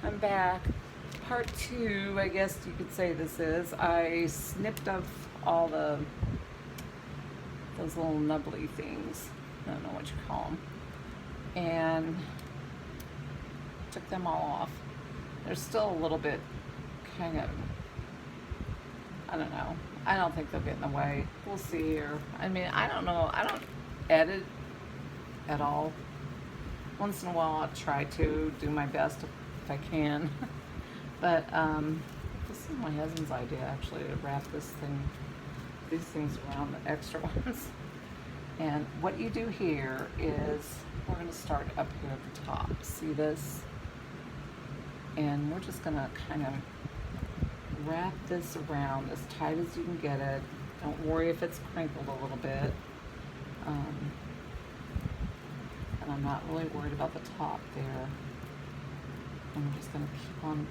I'm back. Part two, I guess you could say this is. I snipped off all those little nubbly things. I don't know what you call them. And took them all off. There's still a little bit kind of, I don't know. I don't think they'll get in the way. We'll see here. I mean, I don't know. I don't edit at all. Once in a while I'll try to do my best if I can. But this is my husband's idea actually, to wrap these things around the extra ones. And what you do here is, we're going to start up here at the top. See this? And we're just going to kind of wrap this around as tight as you can get it. Don't worry if it's crinkled a little bit. And I'm not really worried about the top there. I'm just going to keep on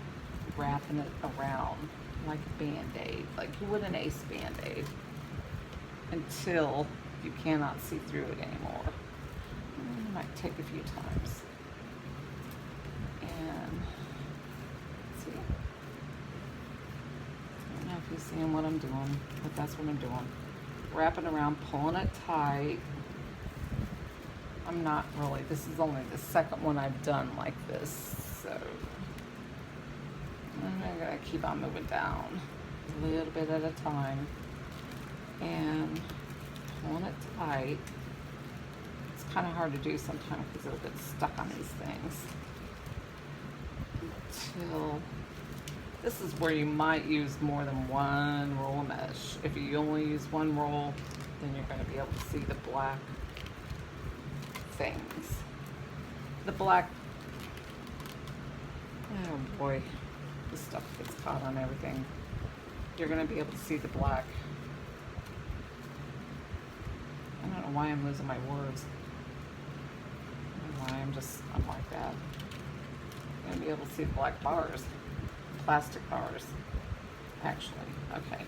wrapping it around like a Band-Aid, like you would an Ace Band-Aid, until you cannot see through it anymore. It might take a few times. And see, I don't know if you're seeing what I'm doing, but that's what I'm doing. Wrapping around, pulling it tight. I'm not really, this is only the second one I've done like this, so I'm gonna keep on moving down a little bit at a time and pulling it tight. It's kind of hard to do sometimes because it'll get stuck on these things. Until, this is where you might use more than one roll of mesh. If you only use one roll, then you're going to be able to see the black things. The black, oh boy, this stuff gets caught on everything. You're going to be able to see the black. I don't know why I'm losing my words. I don't know why I'm like that. You're going to be able to see the black bars, plastic bars, actually. Okay.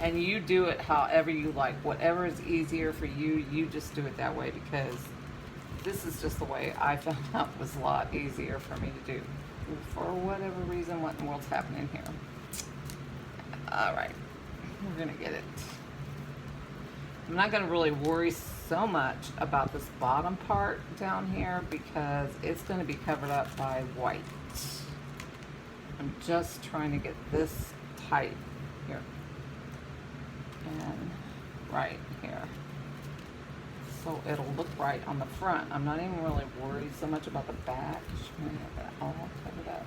And you do it however you like. Whatever is easier for you, you just do it that way, because this is just the way I found out was a lot easier for me to do. For whatever reason, what in the world's happening here? All right, we're gonna get it. I'm not gonna really worry so much about this bottom part down here because it's gonna be covered up by white. I'm just trying to get this tight here. And right here. So it'll look right on the front. I'm not even really worried so much about the back. I'm gonna have that all covered up.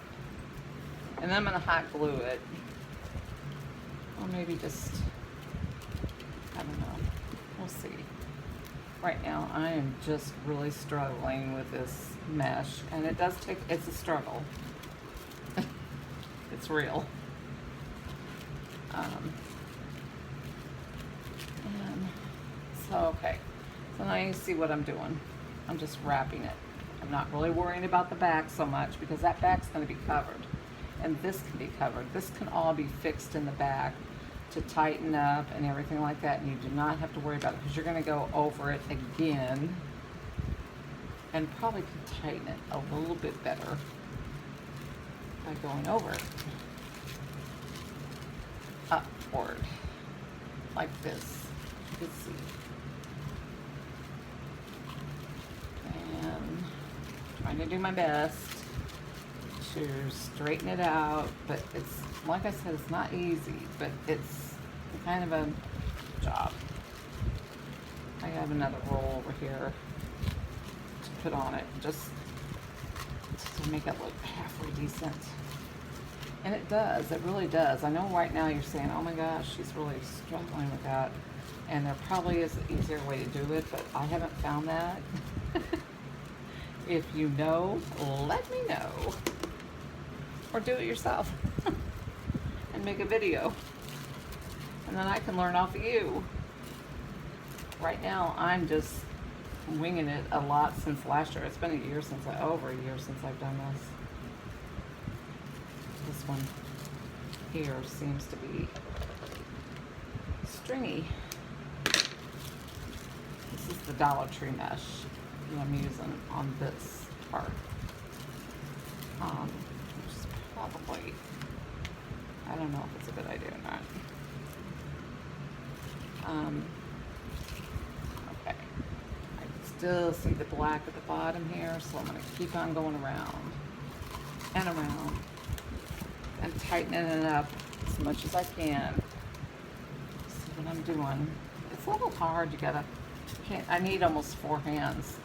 And then I'm gonna hot glue it. Or maybe just, I don't know. We'll see. Right now I am just really struggling with this mesh. And it does take, it's a struggle. It's real. And so, okay. So now you see what I'm doing. I'm just wrapping it. I'm not really worrying about the back so much because that back's going to be covered. And this can be covered. This can all be fixed in the back to tighten up and everything like that. And you do not have to worry about it because you're going to go over it again and probably can tighten it a little bit better by going over it. Upward. Like this. You can see. And trying to do my best to straighten it out, but it's, like I said, it's not easy, but it's kind of a job. I have another roll over here to put on it, just to make it look halfway decent. And it does, it really does. I know right now you're saying, oh my gosh, she's really struggling with that. And there probably is an easier way to do it, but I haven't found that. If you know, let me know. Or do it yourself. And make a video. And then I can learn off of you. Right now, I'm just winging it a lot since last year. It's been a year since over a year since I've done this. This one here seems to be stringy. This is the Dollar Tree mesh that I'm using on this part. Just probably. I don't know if it's a good idea or not. Okay. I can still see the black at the bottom here, so I'm going to keep on going around and around and tightening it up as much as I can. See what I'm doing. It's a little hard. I need almost 4 hands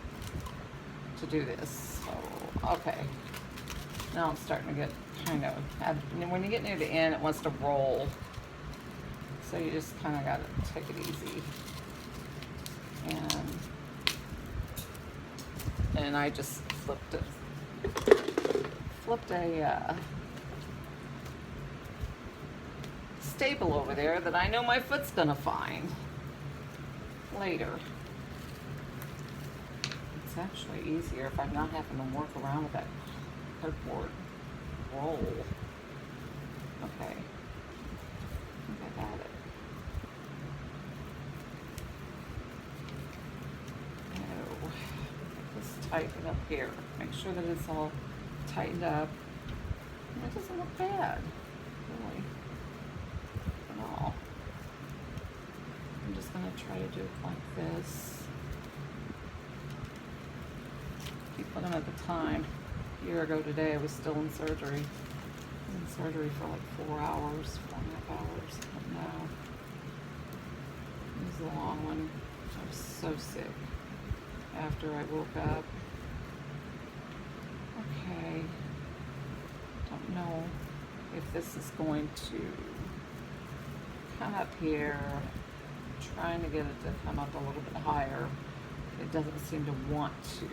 to do this. So, okay. Now I'm starting to get kind of, when you get near the end, it wants to roll. So you just kind of got to take it easy. And I just flipped a staple over there that I know my foot's gonna find later. It's actually easier if I'm not having to work around with that cardboard roll. Okay, I think I got it. Oh, just tighten up here. Make sure that it's all tightened up. And it doesn't look bad, really, at all. I'm just gonna try to do it like this. Keep looking at the time. A year ago today, I was still in surgery. In surgery for like 4 hours, 4.5 hours. But now, this is a long one. I was so sick after I woke up. Okay. Don't know if this is going to come up here. Trying to get it to come up a little bit higher. It doesn't seem to want to.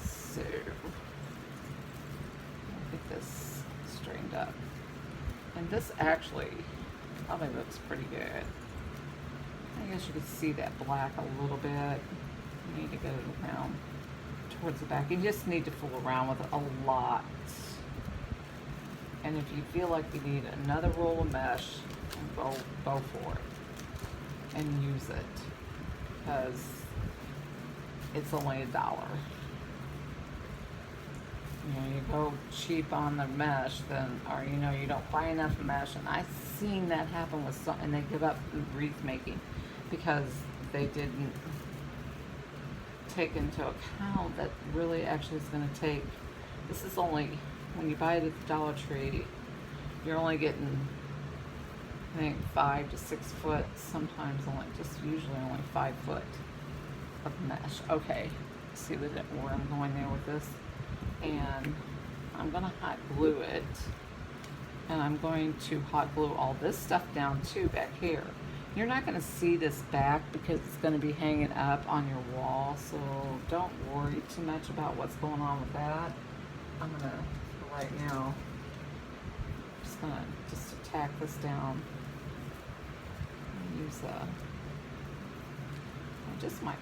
So, I'll get this straightened up. And this actually probably looks pretty good. I guess you could see that black a little bit. You need to get it around towards the back. You just need to fool around with it a lot. And if you feel like you need another roll of mesh, go for it and use it, because it's only $1. You know, you go cheap on the mesh, then, or you know, you don't buy enough mesh, and I've seen that happen with some, and they give up wreath making because they didn't take into account that really actually is going to take, this is only, when you buy it at the Dollar Tree, you're only getting, I think, 5 to 6 foot, sometimes usually only 5 foot of mesh. Okay, see where I'm going there with this? And I'm gonna hot glue it, and I'm going to hot glue all this stuff down too back here. You're not gonna see this back because it's gonna be hanging up on your wall, so don't worry too much about what's going on with that. I'm gonna, for right now, just gonna tack this down and use I just might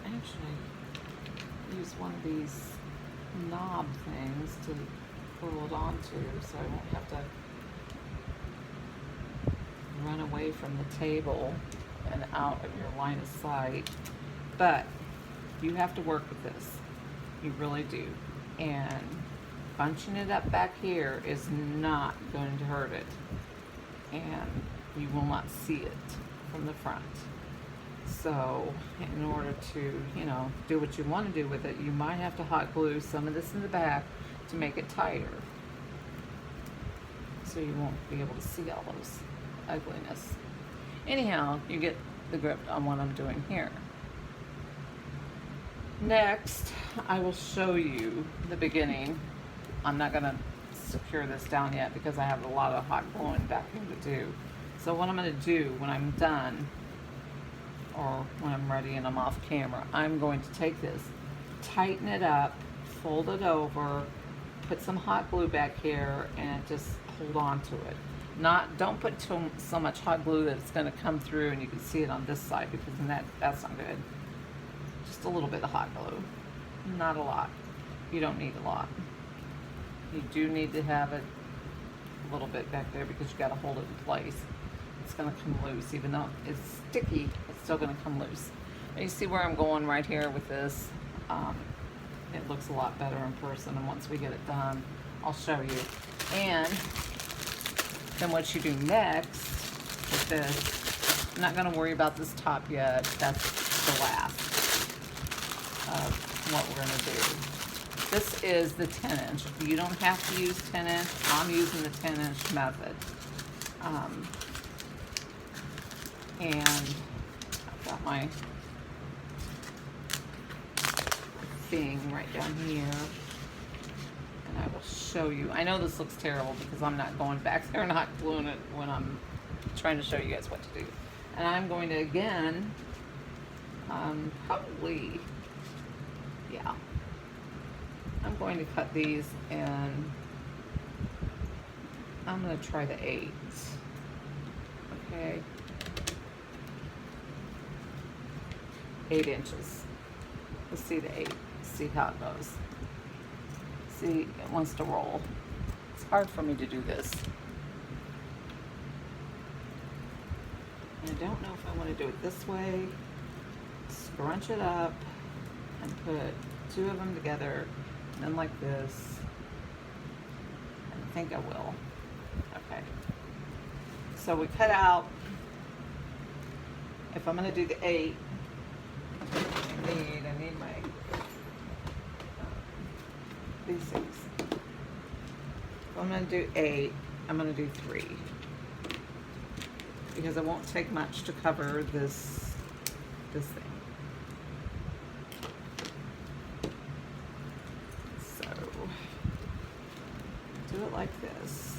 actually use one of these knob things to pull it onto, so I won't have to run away from the table and out of your line of sight. But you have to work with this, you really do, and bunching it up back here is not going to hurt it, and you will not see it from the front. So in order to, you know, do what you want to do with it, you might have to hot glue some of this in the back to make it tighter, so you won't be able to see all those ugliness. Anyhow, you get the grip on what I'm doing here. Next, I will show you the beginning. I'm not going to secure this down yet because I have a lot of hot gluing back here to do. So what I'm going to do when I'm done, or when I'm ready and I'm off camera, I'm going to take this, tighten it up, fold it over, put some hot glue back here, and just hold on to it. Don't put so much hot glue that it's going to come through and you can see it on this side, because then that's not good. Just a little bit of hot glue, not a lot. You don't need a lot. You do need to have it a little bit back there because you got to hold it in place. It's going to come loose, even though it's sticky, it's still going to come loose. And you see where I'm going right here with this? It looks a lot better in person, and once we get it done, I'll show you. And then what you do next with this, I'm not gonna worry about this top yet. That's the last of what we're gonna do. This is the 10-inch. You don't have to use 10-inch. I'm using the 10-inch method. And I've got my thing right down here. And I will show you. I know this looks terrible because I'm not going back there and not gluing it when I'm trying to show you guys what to do. And I'm going to, again, probably, yeah. I'm going to cut these, and I'm going to try the 8. Okay. 8 inches. Let's see the 8. See how it goes. See, it wants to roll. It's hard for me to do this. And I don't know if I want to do it this way. Scrunch it up and put 2 of them together, and then like this. I think I will. Okay. So we cut out, if I'm going to do the 8, I need my, these things. If I'm going to do 8, I'm going to do 3. Because it won't take much to cover this thing. So, do it like this.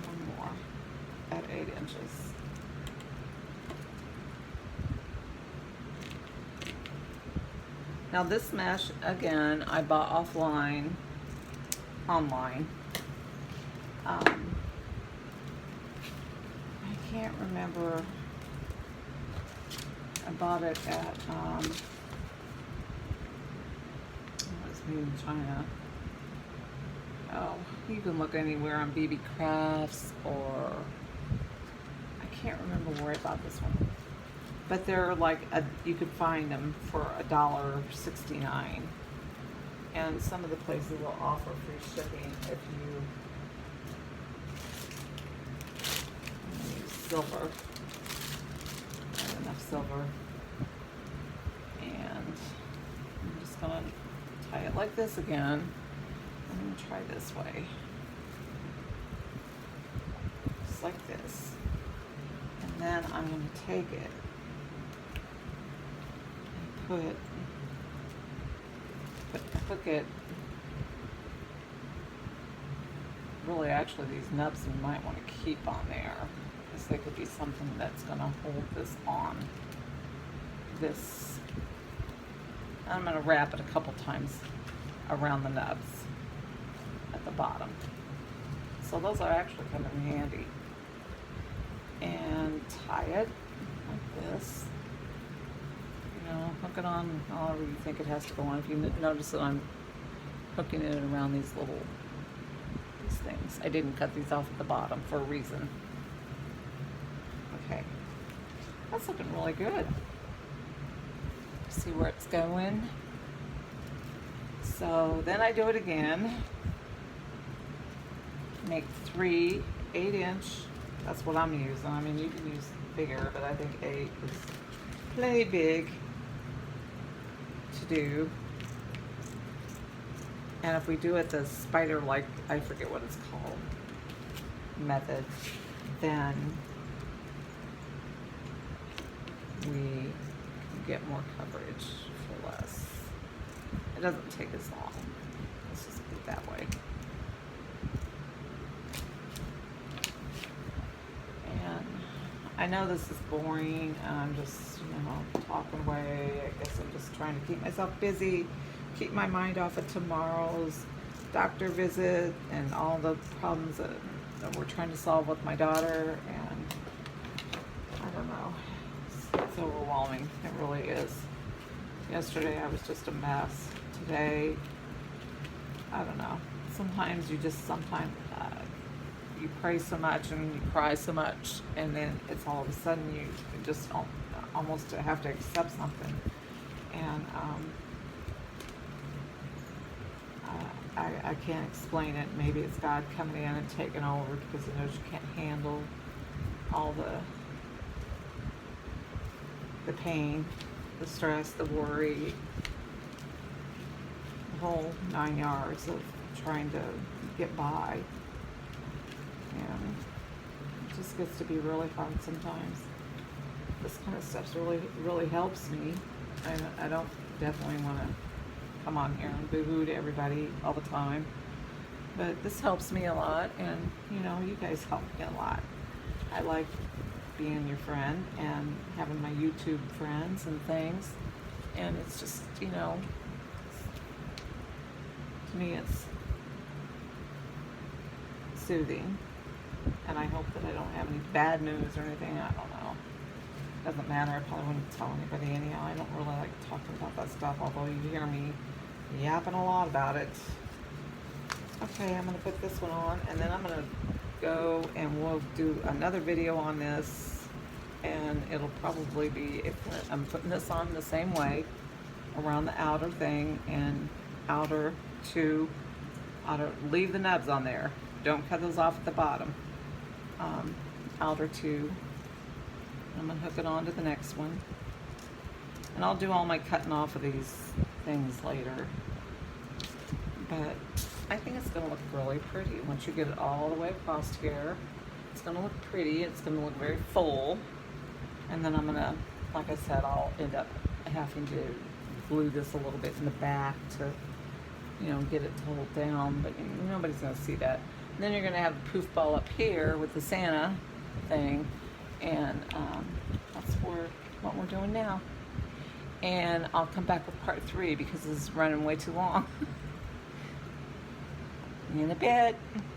One more at 8 inches. Now this mesh, again, I bought offline, online. I can't remember. I bought it at, it was made in China. Oh, you can look anywhere on BB Crafts, or I can't remember where I bought this one. But they're like, you could find them for $1.69. And some of the places will offer free shipping if you use silver. I have enough silver. And I'm just gonna tie it like this again. I'm gonna try this way. Just like this. And then I'm gonna take it. Hook it. Really, actually, these nubs you might want to keep on there, because they could be something that's going to hold this on. This, I'm going to wrap it a couple times around the nubs at the bottom. So those are actually kind of handy. And tie it like this. Hook it on however you think it has to go on. If you notice that I'm hooking it around these things. I didn't cut these off at the bottom for a reason. Okay. That's looking really good. See where it's going. So then I do it again. Make 3 8-inch. That's what I'm using. I mean, you can use bigger, but I think 8 is plenty big to do. And if we do it the spider, like, I forget what it's called, method, then we get more coverage for less. It doesn't take as long. Let's just put it that way. And I know this is boring, and I'm just, talking away. I guess I'm just trying to keep myself busy, keep my mind off of tomorrow's doctor visit and all the problems that we're trying to solve with my daughter. And I don't know, it's overwhelming. It really is. Yesterday I was just a mess. Today, I don't know. Sometimes you pray so much and you cry so much, and then it's all of a sudden you just almost have to accept something. And I can't explain it. Maybe it's God coming in and taking over because He knows you can't handle all the pain, the stress, the worry, the whole 9 yards of trying to get by. And it just gets to be really hard sometimes. This kind of stuff really helps me. I don't definitely want to come on here and boo-hoo to everybody all the time, but this helps me a lot, and you know, you guys help me a lot. I like being your friend and having my YouTube friends and things, and it's just, you know, to me it's soothing, and I hope that I don't have any bad news or anything. I don't know. Doesn't matter. I probably wouldn't tell anybody anyhow. I don't really like talking about that stuff, although you hear me yapping a lot about it. Okay, I'm going to put this one on, and then I'm going to go and we'll do another video on this, and it'll probably be, if I'm putting this on the same way around the outer thing, and outer leave the nubs on there. Don't cut those off at the bottom. Outer two. I'm going to hook it on to the next one. And I'll do all my cutting off of these things later. But I think it's going to look really pretty. Once you get it all the way across here, it's going to look pretty. It's going to look very full. And then I'm going to, like I said, I'll end up having to glue this a little bit in the back to, you know, get it to hold down. But nobody's going to see that. And then you're going to have a poof ball up here with the Santa thing. And that's what we're doing now. And I'll come back with part 3 because this is running way too long. In a bit.